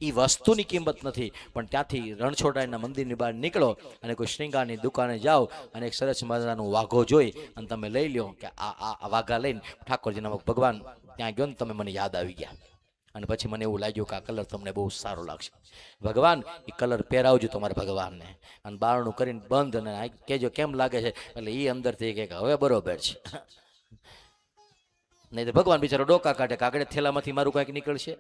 એ વસ્તુની કિંમત નથી, પણ ત્યાંથી રણછોડરાયના મંદિરની બહાર નીકળો અને કોઈ શ્રૃંગારની દુકાને જાઓ અને એક સરસ મજાનું વાઘો જોઈ અને તમે લઈ લો કે આ વાઘા લઈને ઠાકોરજીના ભગવાન ત્યાં ગયો ને તમે મને યાદ આવી ગયા. અને પછી મને એવું લાગ્યું કે આ કલર તમને બહુ સારો લાગશે. ભગવાન એ કલર પહેરાવજો તમારા ભગવાનને અને બારણું કરીને બંધ અને કહેજો કેમ લાગે છે, એટલે એ અંદરથી કે હવે બરોબર છે. નહીં તો ભગવાન બિચારો ડોકા કાઢે, કાગડે થેલામાંથી મારું કંઈક નીકળશે.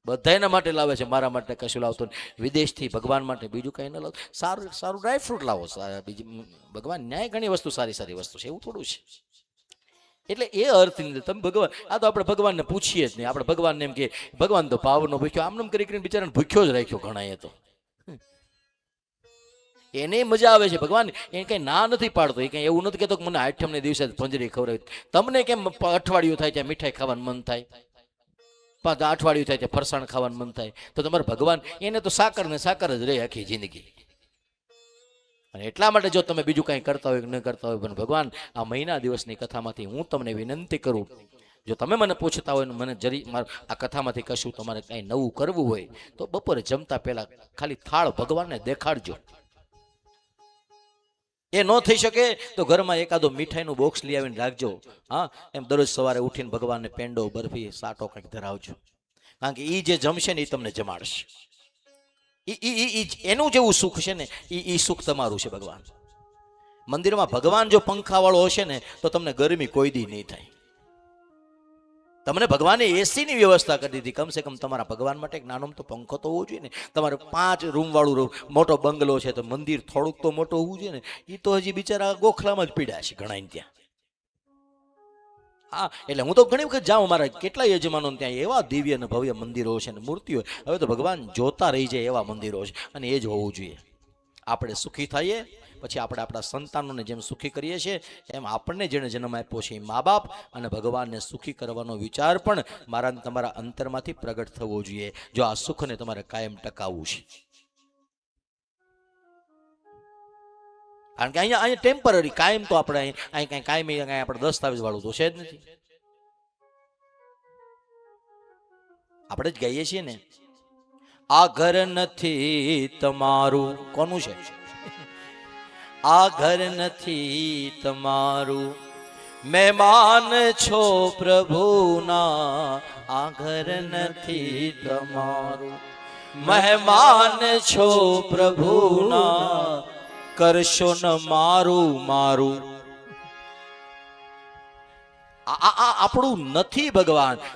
બધા એના માટે લાવે છે, મારા માટે કશું લાવતો નહીં. વિદેશથી ભગવાન માટે બીજું કંઈ ન લાવો, સારું સારું ડ્રાયફ્રૂટ લાવો. બીજી ભગવાન ન્યાય ઘણી વસ્તુ સારી સારી વસ્તુ છે, એવું થોડું છે. એટલે એ અર્થની અંદર તમે ભગવાન, આ તો આપણે ભગવાનને પૂછીએ જ નહીં. આપણે ભગવાનને એમ કે ભગવાન તો ભાવનો ભૂખ્યો, આમનામ કરી કરીને બિચારાને ભૂખ્યો જ રાખ્યો ઘણા. એ તો એને મજા આવે છે. ભગવાન એ કંઈ ના નથી પાડતો, એ કંઈ એવું નથી કહેતો કે મને આઠમને દિવસે પંજરી ખવડાવી. તમને કેમ અઠવાડિયું થાય ત્યાં મીઠાઈ ખાવાનું મન થાય, 5 અઠવાડિયું થાય ત્યાં ફરસાણ ખાવાનું મન થાય, તો તમારે ભગવાન એને તો સાકર ને સાકર જ રહે આખી જિંદગી. અને એટલા માટે જો તમે બીજું કંઈ કરતા હોય કે ન કરતા હોય, પણ ભગવાન આ મહિના દિવસની કથામાંથી હું તમને વિનંતી કરું, જો તમે મને પૂછતા હોય ને મને જરી આ કથામાંથી કશું તમારે કંઈ નવું કરવું હોય તો બપોરે જમતા પહેલા ખાલી થાળ ભગવાનને દેખાડજો. એ ન થઈ શકે તો ઘરમાં એકાદો મીઠાઈનું બોક્સ લઈ આવીને રાખજો. હા, એમ દરરોજ સવારે ઉઠીને ભગવાનને પેંડો, બરફી, સાટો કંઈક ધરાવજો. કારણ કે એ જે જમશે ને એ તમને જમાડશે. એનું જેવું સુખ છે ને એ સુખ તમારું છે. ભગવાન મંદિરમાં ભગવાન જો પંખાવાળો હશે ને તો તમને ગરમી કોઈ દી નહીં થાય. તમને ભગવાને એસીની વ્યવસ્થા કરી દીધી. કમસે કમ તમારા ભગવાન માટે એક નાનો તો પંખો તો હોવો જોઈએ ને. તમારે 5 રૂમ વાળું મોટો બંગલો છે તો મંદિર થોડુંક તો મોટું હોવું જોઈએ ને. એ તો હજી બિચારા ગોખલામાં જ પીડ્યા છે ઘણા ત્યાં. હા, એટલે હું તો ઘણી વખત જાઉં, મારા કેટલા યજમાનો ત્યાં એવા દિવ્ય અને ભવ્ય મંદિરો છે ને મૂર્તિઓ. હવે તો ભગવાન જોતા રહી જાય એવા મંદિરો છે, અને એ જ હોવું જોઈએ. આપણે સુખી થઈએ પછી આપણે આપણા સંતાનોને જેમ સુખી કરીએ છીએ એમ આપણને જેણે જન્મ આપ્યો છે એ મા બાપ અને ભગવાનને સુખી કરવાનો વિચાર પણ મારા તમારા અંતરમાંથી પ્રગટ થવો જોઈએ, જો આ સુખને તમારે કાયમ ટકાવવું છે. કારણ કે અહીંયા ટેમ્પરરી, કાયમ તો આપણે અહીં કઈ કાયમી આપણે દસ્તાવેજ વાળું તો છે જ નથી. આપણે જ ગાઈએ છીએ ને, આ ઘર નથી તમારું. કોનું છે? આ ઘર નથી તમારું, મહેમાન છો પ્રભુના. આ ઘર નથી તમારું, મહેમાન છો પ્રભુના. કરશો ન મારું મારું. આ આપણું નથી ભગવાન.